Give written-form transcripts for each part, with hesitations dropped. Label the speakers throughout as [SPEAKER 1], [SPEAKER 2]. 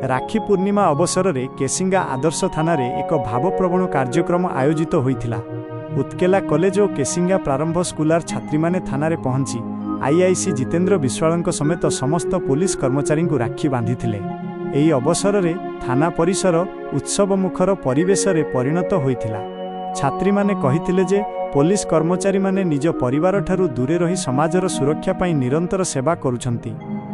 [SPEAKER 1] राखी पूर्णिमा अवसर में केसिंगा आदर्श थाना रे एक भावप्रवण कार्यक्रम आयोजित होइथिला। उत्केला कॉलेज और केसिंगा प्रारंभ स्कूलार छात्री माने थाना रे पहुंची आईआईसी जितेंद्र विश्वाल समेत समस्त पुलिस कर्मचारी को राखी बांधिथिले। एही अवसर में थाना परिसर उत्सव मुखर परिवेश रे परिणत होइथिला। छात्री माने कहिथिले जे पुलिस कर्मचारी माने निज परिवार ठारू दूरे रही समाजर सुरक्षा पाई निरंतर सेवा करुछंती।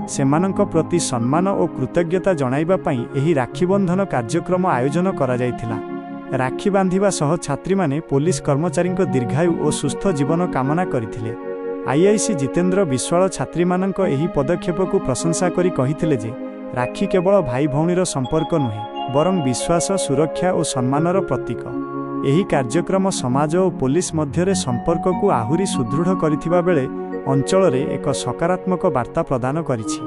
[SPEAKER 1] सेमानंक प्रति सम्मान और कृतज्ञता जणाइबा पाई एही राखी बंधन कार्यक्रम आयोजन करा जायथिला। राखी बांधिबा सह छात्री माने पुलिस कर्मचारी दीर्घायु और सुस्थ जीवन कामना करथिले। आईआईसी जितेंद्र विश्वाल छात्री मानंक एही पदक्षेप को प्रशंसा करी कहिथिले जे राखी केवल भाई भौणीर संपर्क नुहे बरं विश्वास, सुरक्षा और सम्मानर प्रतीक। एही कार्यक्रम समाज और पुलिस मध्यरे संपर्क को आहुरी सुदृढ़ करिथिबा बेले अंचल रे एक सकारात्मक वार्ता प्रदान करिछि।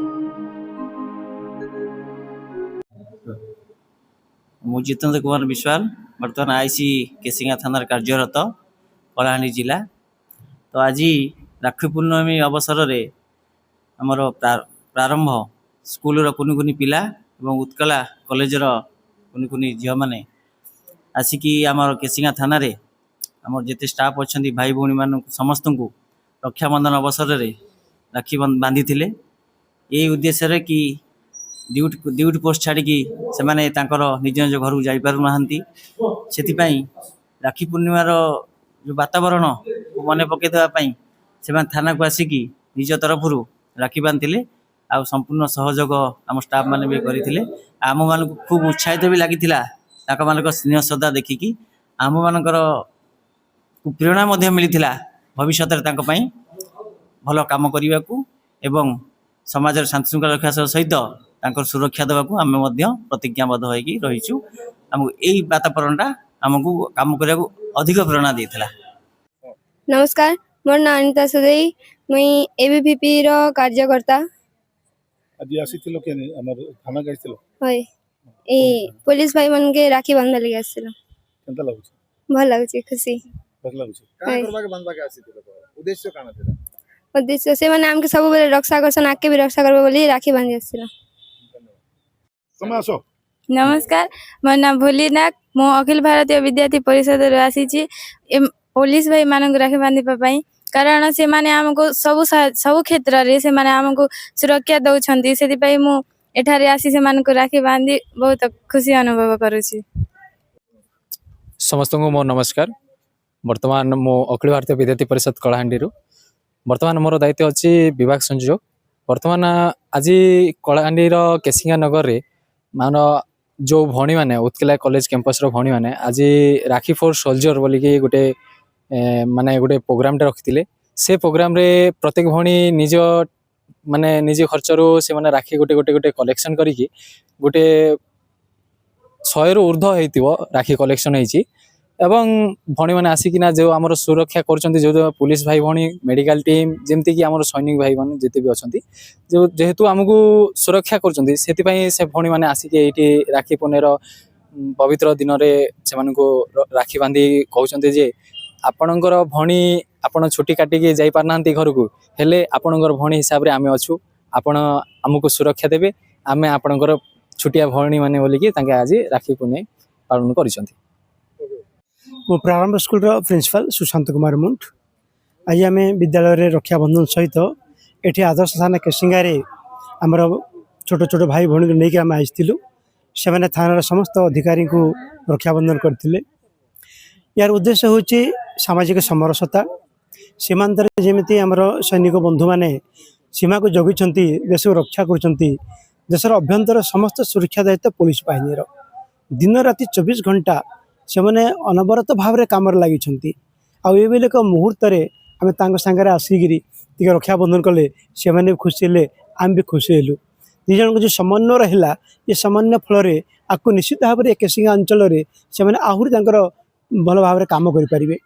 [SPEAKER 2] मु जितेंद्र कुमार विश्वाल बर्तमान आईसी केसिंगा थाना कार्यरत कलाहांडी जिला। तो आज राखी पूर्णमी अवसर रे आमर प्रारंभ स्कूल कुनि कुनि पिला एवं उत्कला कॉलेजर कुनि कुनि झियो माने आसिकी आमर केसिंगा थाना रे आमर जेते स्टाफ अछंती भाई भौणी मान समस्त को रक्षाबंधन अवसर रे राखी बांधी थिले। यही उद्देश्य रे कि ड्यूटी पोस्ट छाड़ी की से माने तांकर निज निज घर को जाई पारु नाहंती। सेति पई राखी पूर्णिमार जो वातावरण मने पके देबा पई से माने थाना को आसिकी निज तरफ रु राखी बांधिले। आ संपूर्ण सहयोग आम स्टाफ माने भी करथिले। आम मान खूब उत्साहित भी लागिथिला ताका मानक स्नेह श्रद्धा देखिकी आम मानकर प्रेरणा मध्य मिलिथिला भविष्य रे तांका पई भल काम करिवा को एवं समाज शांति शृंखला रक्षा सहित तांकर सुरक्षा देवा को आम प्रतिज्ञाबद्ध होइकी रहिछु। हमको एही वातावरणटा हमको काम करिया को अधिक प्रेरणा देथिला।
[SPEAKER 3] नमस्कार, मोर नाम अनिता सदेई, मुई एबीवीपी रो कार्यकर्ता।
[SPEAKER 4] आज आसीथिलो के हमर थाना गाइथिलो
[SPEAKER 3] होय ए पुलिस भाई मन के राखी बांधल के आसिलो।
[SPEAKER 4] केनता लागुछ?
[SPEAKER 3] भल लागुछ, खुशी
[SPEAKER 4] भल लागुछ। का करबा के बांधबा के आसीथिलो? उद्देश्य काना थिला?
[SPEAKER 3] उद्देश्य से माने हमके सब बेले रक्षा करसन, आके भी रक्षा करबो बोली राखी बांधी आसिलो।
[SPEAKER 4] समय आसो।
[SPEAKER 5] नमस्कार, मोर नाम भोलीनाथ, मो अखिल भारतीय विद्यार्थी परिषद रे आसीची पुलिस भाई मानक राखी बांधिबा पई। कारण से माने हमको सब क्षेत्र रे से माने हमको सुरक्षा दउछंती। सेति पई मु एठारे आसी से मानक राखी बांधी बहुत खुशी अनुभव करूची।
[SPEAKER 6] समस्त को मोर नमस्कार। वर्तमान मो अखिल भारतीय विद्यार्थी परिषद कलाहांडी वर्तमान मोर दायित्व अच्छी विभाग संयोजक। वर्तमान आज कलाहांडी केसिंगा नगर रे मान जो भौणी मैंने उत्कला कॉलेज कैंपस भौणी मैंने आज राखी फॉर सोल्जर बोलिकी गोटे माने गोटे प्रोग्राम रखी। से प्रोग्राम रे प्रत्येक भौणी निज माने निज खर्चरू से माने राखी गोटे गोटे गोटे कलेक्शन करिकी गोटे 100 रु ऊर्ध्व होइतिबो राखी कलेक्शन होइची। एवं भौणी मैंने आसिकिना जो आमर सुरक्षा करछंती जो पुलिस भाई भौणी मेडिकल टीम जेमती कि आमर सैनिक भाई मान जेते भी अछंती जो जेहेतु आमको सुरक्षा करछंती सेति पई से भौणी मैंने आसिके एठी राखी पूर्णिमार पवित्र दिन रे से मानको राखी बांधी कहउछंती जे आपणकर भौणी आपण छुट्टी काटिकी जाई पारनांती घर को हेले आपणकर भौणी हिसाब रे आमे अछु, आपण हमको सुरक्षा देबे, आमे आपणकर छुटिया भौणी माने बोलिकी तांके आज राखी पूर्णिमा पालन करिसंती।
[SPEAKER 7] मो प्रारंभ स्कूल प्रिंसिपल सुशांत कुमार मुंट। आज आम विद्यालय रे रक्षाबंधन सहित एठी आदर्श थाना केसिंगा रे आमर छोट छोट भाई भौणी को लेकिन आम आइलु। से माने थाना समस्त अधिकारी को रक्षाबंधन करथिले। यार उद्देश्य होची सामाजिक समरसता। सीमांत जेमिति आमर सैनिक बंधु माने सीमा को जगिछंती, देश को रक्षा करछंती। देशर अभ्यंतर समस्त सुरक्षा दायित्व पुलिस बाहिनीर। दिन राति 24 घंटा से मैंने अनवरत भाव में कम लगी। आक मुहूर्त आम तांगे आसिकी रक्षा बंधन कले से मैंने खुशी हेले, आम भी खुशी हेलु। दिज जो समन्वय रहा ये समन्वय फल आपको निश्चित भाव में केसिंगा अंचल से मैंने आहरी भल भाव में कम करें।